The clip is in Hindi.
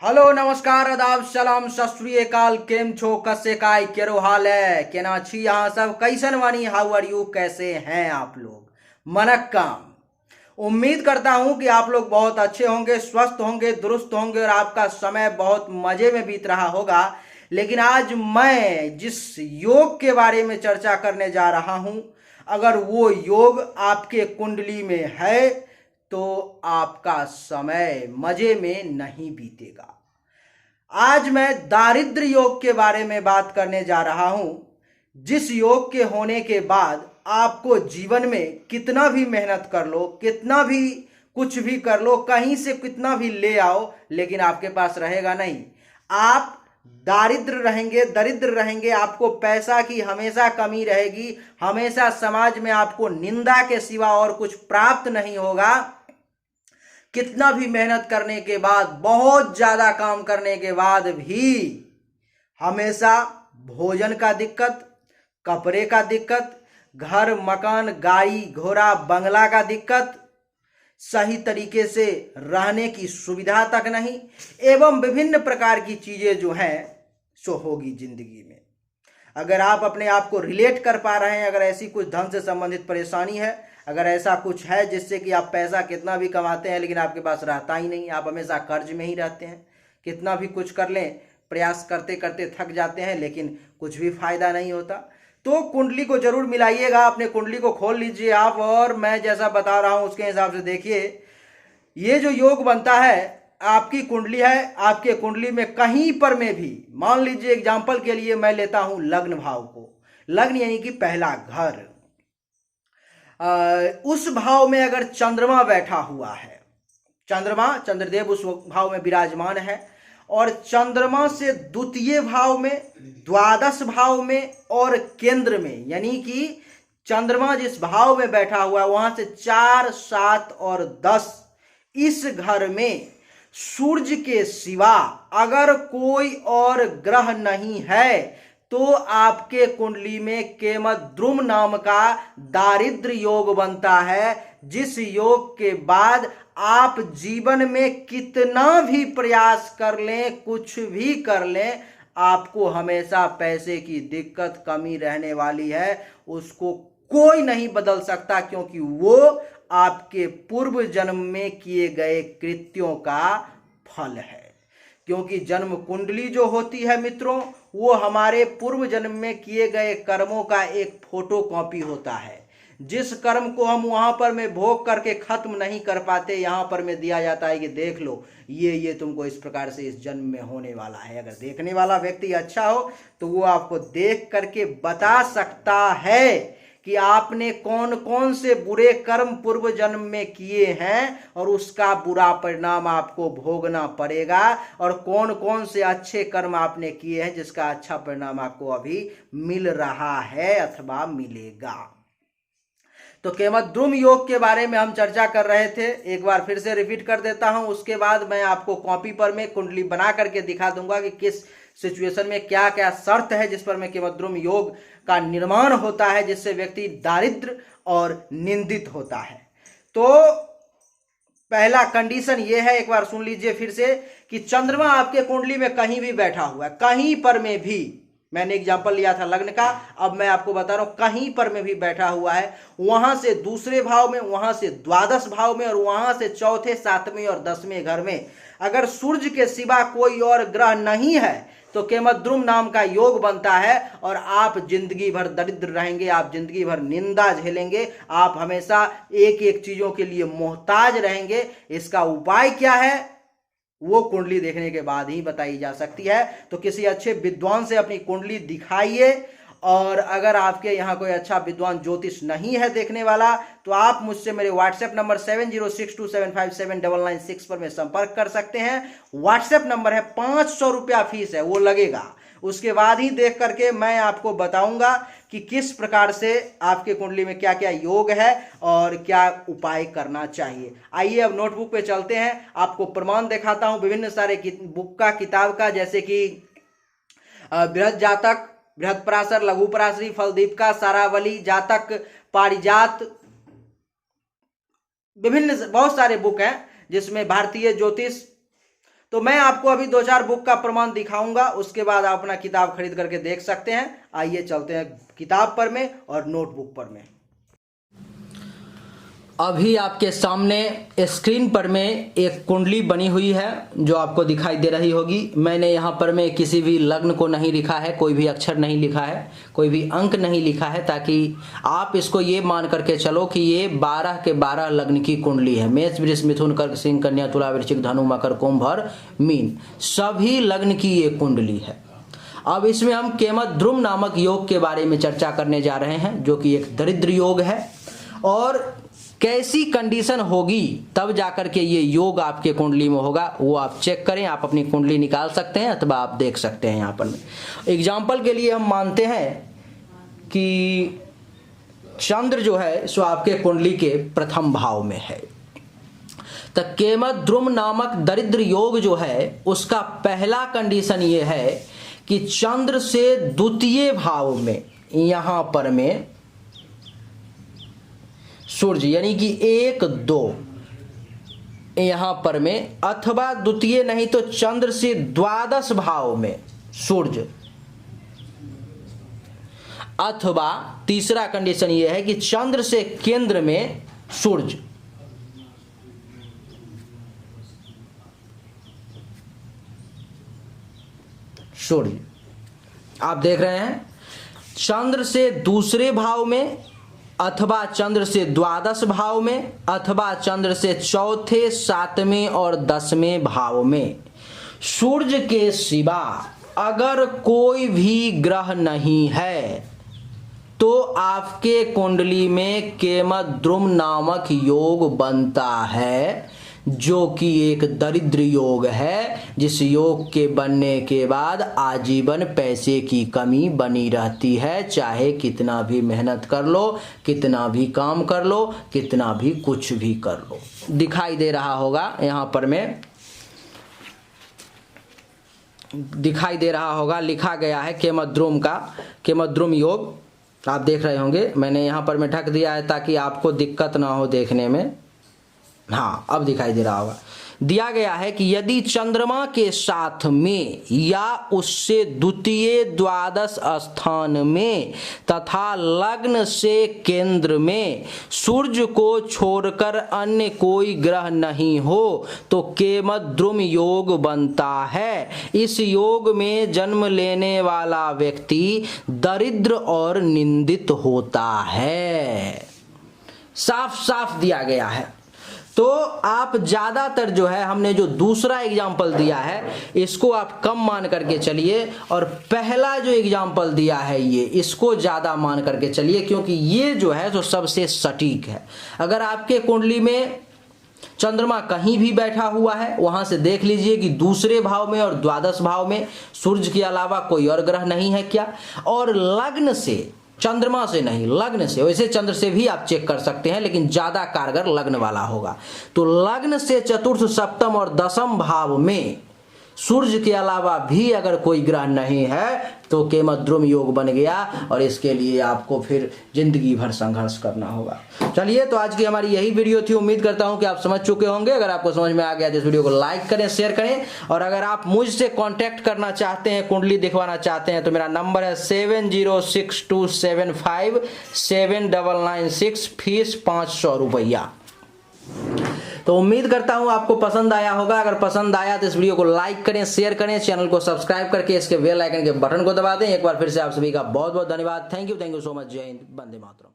हेलो नमस्कार आदाब सलाम सत श्री अकाल। केम छो कसे काय केरो हाल है केना छी यहाँ सब कैसन वानी हाउ आर यू कैसे हैं आप लोग मनक काम। उम्मीद करता हूं कि आप लोग बहुत अच्छे होंगे, स्वस्थ होंगे, दुरुस्त होंगे और आपका समय बहुत मजे में बीत रहा होगा। लेकिन आज मैं जिस योग के बारे में चर्चा करने जा रहा हूं, अगर वो योग आपके कुंडली में है तो आपका समय मजे में नहीं बीतेगा। आज मैं दारिद्र योग के बारे में बात करने जा रहा हूं, जिस योग के होने के बाद आपको जीवन में कितना भी मेहनत कर लो, कितना भी कुछ भी कर लो, कहीं से कितना भी ले आओ, लेकिन आपके पास रहेगा नहीं। आप दारिद्र रहेंगे, दरिद्र रहेंगे, आपको पैसा की हमेशा कमी रहेगी, हमेशा समाज में आपको निंदा के सिवा और कुछ प्राप्त नहीं होगा। कितना भी मेहनत करने के बाद, बहुत ज्यादा काम करने के बाद भी हमेशा भोजन का दिक्कत, कपड़े का दिक्कत, घर मकान गाड़ी घोड़ा बंगला का दिक्कत, सही तरीके से रहने की सुविधा तक नहीं, एवं विभिन्न प्रकार की चीजें जो हैं सो होगी जिंदगी में। अगर आप अपने आप को रिलेट कर पा रहे हैं, अगर ऐसी कुछ धन से संबंधित परेशानी है, अगर ऐसा कुछ है जिससे कि आप पैसा कितना भी कमाते हैं लेकिन आपके पास रहता ही नहीं, आप हमेशा कर्ज में ही रहते हैं, कितना भी कुछ कर लें, प्रयास करते करते थक जाते हैं लेकिन कुछ भी फायदा नहीं होता, तो कुंडली को जरूर मिलाइएगा। अपने कुंडली को खोल लीजिए आप और मैं जैसा बता रहा हूं उसके हिसाब से देखिए। ये जो योग बनता है, आपकी कुंडली है, आपके कुंडली में कहीं पर में भी, मान लीजिए एग्जाम्पल के लिए मैं लेता हूं लग्न भाव को, लग्न यानी कि पहला घर, उस भाव में अगर चंद्रमा बैठा हुआ है, चंद्रमा चंद्रदेव उस भाव में विराजमान है, और चंद्रमा से द्वितीय भाव में, द्वादश भाव में और केंद्र में, यानी कि चंद्रमा जिस भाव में बैठा हुआ है वहां से 4, 7 और 10, इस घर में सूर्य के सिवा अगर कोई और ग्रह नहीं है तो आपके कुंडली में केमद्रुम नाम का दारिद्र योग बनता है, जिस योग के बाद आप जीवन में कितना भी प्रयास कर लें, कुछ भी कर लें, आपको हमेशा पैसे की दिक्कत कमी रहने वाली है। उसको कोई नहीं बदल सकता, क्योंकि वो आपके पूर्व जन्म में किए गए कृत्यों का फल है। क्योंकि जन्म कुंडली जो होती है मित्रों, वो हमारे पूर्व जन्म में किए गए कर्मों का एक फोटो कॉपी होता है। जिस कर्म को हम वहां पर में भोग करके खत्म नहीं कर पाते, यहां पर में दिया जाता है कि देख लो ये तुमको इस प्रकार से इस जन्म में होने वाला है। अगर देखने वाला व्यक्ति अच्छा हो तो वो आपको देख करके बता सकता है कि आपने कौन कौन से बुरे कर्म पूर्व जन्म में किए हैं और उसका बुरा परिणाम आपको भोगना पड़ेगा, और कौन कौन से अच्छे कर्म आपने किए हैं जिसका अच्छा परिणाम आपको अभी मिल रहा है अथवा मिलेगा। तो केमद्रुम योग के बारे में हम चर्चा कर रहे थे, एक बार फिर से रिपीट कर देता हूं, उसके बाद मैं आपको कॉपी पर में कुंडली बना करके दिखा दूंगा कि किस सिचुएशन में क्या क्या शर्त है जिस पर में केमद्रुम योग का निर्माण होता है, जिससे व्यक्ति दारिद्र और निंदित होता है। तो पहला कंडीशन यह है, एक बार सुन लीजिए फिर से, कि चंद्रमा आपके कुंडली में कहीं भी बैठा हुआ है, कहीं पर में भी, मैंने एग्जांपल लिया था लग्न का, अब मैं आपको बता रहा हूं कहीं पर में भी बैठा हुआ है, वहां से दूसरे भाव में, वहां से द्वादश भाव में और वहां से चौथे, 7वें और 10वें घर में अगर सूर्य के सिवा कोई और ग्रह नहीं है तो केमद्रुम नाम का योग बनता है और आप जिंदगी भर दरिद्र रहेंगे, आप जिंदगी भर निंदा झेलेंगे, आप हमेशा एक एक चीजों के लिए मोहताज रहेंगे। इसका उपाय क्या है वो कुंडली देखने के बाद ही बताई जा सकती है। तो किसी अच्छे विद्वान से अपनी कुंडली दिखाइए, और अगर आपके यहाँ कोई अच्छा विद्वान ज्योतिष नहीं है देखने वाला तो आप मुझसे मेरे व्हाट्सएप नंबर 7062757996 पर में संपर्क कर सकते हैं। व्हाट्सएप नंबर है, 500 रुपया फीस है, वो लगेगा। उसके बाद ही देख करके मैं आपको बताऊंगा कि किस प्रकार से आपके कुंडली में क्या क्या योग है और क्या उपाय करना चाहिए। आइए अब नोटबुक पे चलते हैं, आपको प्रमाण दिखाता हूं विभिन्न सारे बुक का, किताब का, जैसे कि बृहद जातक, बृहद पराशर, लघु पराशरी, फलदीपिका, सारावली, जातक, पारिजात, विभिन्न बहुत सारे बुक हैं जिसमें भारतीय ज्योतिष, तो मैं आपको अभी 2-4 बुक का प्रमाण दिखाऊंगा, उसके बाद आप अपना किताब खरीद करके देख सकते हैं। आइए चलते हैं किताब पर में और नोटबुक पर में। अभी आपके सामने स्क्रीन पर में एक कुंडली बनी हुई है जो आपको दिखाई दे रही होगी। मैंने यहाँ पर में किसी भी लग्न को नहीं लिखा है, कोई भी अक्षर नहीं लिखा है, कोई भी अंक नहीं लिखा है, ताकि आप इसको ये मान करके चलो कि ये 12 के 12 लग्न की कुंडली है। मेष, वृष, मिथुन, कर्क, सिंह, कन्या, तुला, वृश्चिक, धनु, मकर, कुंभ और मीन, सभी लग्न की ये कुंडली है। अब इसमें हम केमद्रुम नामक योग के बारे में चर्चा करने जा रहे हैं, जो कि एक दरिद्र योग है। और कैसी कंडीशन होगी तब जाकर के ये योग आपके कुंडली में होगा, वो आप चेक करें। आप अपनी कुंडली निकाल सकते हैं अथवा आप देख सकते हैं। यहाँ पर एग्जाम्पल के लिए हम मानते हैं कि चंद्र जो है सो आपके कुंडली के प्रथम भाव में है। तो केमद्रुम नामक दरिद्र योग जो है उसका पहला कंडीशन ये है कि चंद्र से द्वितीय भाव में यहाँ पर में सूर्य, यानी कि 1, 2 यहां पर में, अथवा द्वितीय नहीं तो चंद्र से द्वादश भाव में सूर्य, अथवा तीसरा कंडीशन यह है कि चंद्र से केंद्र में सूर्य। सूर्य आप देख रहे हैं, चंद्र से दूसरे भाव में, अथवा चंद्र से द्वादश भाव में, अथवा चंद्र से चौथे, 7वें और 10वें भाव में। सूर्य के सिवा अगर कोई भी ग्रह नहीं है तो आपके कुंडली में केमद्रुम नामक योग बनता है, जो कि एक दरिद्र योग है, जिस योग के बनने के बाद आजीवन पैसे की कमी बनी रहती है। चाहे कितना भी मेहनत कर लो, कितना भी काम कर लो, कितना भी कुछ भी कर लो। दिखाई दे रहा होगा यहाँ पर में, दिखाई दे रहा होगा, लिखा गया है केमद्रुम का, केमद्रुम योग आप देख रहे होंगे। मैंने यहाँ पर में ढक दिया है ताकि आपको दिक्कत ना हो देखने में। हाँ, अब दिखाई दे रहा होगा। दिया गया है कि यदि चंद्रमा के साथ में या उससे द्वितीय द्वादश स्थान में तथा लग्न से केंद्र में सूर्य को छोड़कर अन्य कोई ग्रह नहीं हो तो केमद्रुम योग बनता है। इस योग में जन्म लेने वाला व्यक्ति दरिद्र और निंदित होता है। साफ साफ दिया गया है। तो आप ज़्यादातर जो है, हमने जो दूसरा एग्जाम्पल दिया है इसको आप कम मान करके चलिए, और पहला जो एग्जाम्पल दिया है ये, इसको ज़्यादा मान करके चलिए, क्योंकि ये जो है तो सबसे सटीक है। अगर आपके कुंडली में चंद्रमा कहीं भी बैठा हुआ है, वहां से देख लीजिए कि दूसरे भाव में और द्वादश भाव में सूर्य के अलावा कोई और ग्रह नहीं है क्या, और लग्न से, चंद्रमा से नहीं लग्न से, वैसे चंद्र से भी आप चेक कर सकते हैं लेकिन ज्यादा कारगर लग्न वाला होगा। तो लग्न से चतुर्थ, सप्तम और दशम भाव में सूर्य के अलावा भी अगर कोई ग्रह नहीं है तो केमद्रुम योग बन गया, और इसके लिए आपको फिर जिंदगी भर संघर्ष करना होगा। चलिए, तो आज की हमारी यही वीडियो थी। उम्मीद करता हूं कि आप समझ चुके होंगे। अगर आपको समझ में आ गया तो इस वीडियो को लाइक करें, शेयर करें, और अगर आप मुझसे कांटेक्ट करना चाहते हैं, कुंडली दिखवाना चाहते हैं, तो मेरा नंबर है 7062757996, फीस 500 रुपया। तो उम्मीद करता हूं आपको पसंद आया होगा। अगर पसंद आया तो इस वीडियो को लाइक करें, शेयर करें, चैनल को सब्सक्राइब करके इसके बेल आइकन के बटन को दबा दें। एक बार फिर से आप सभी का बहुत बहुत धन्यवाद। Thank you so much. जय हिंद, वंदे मातरम।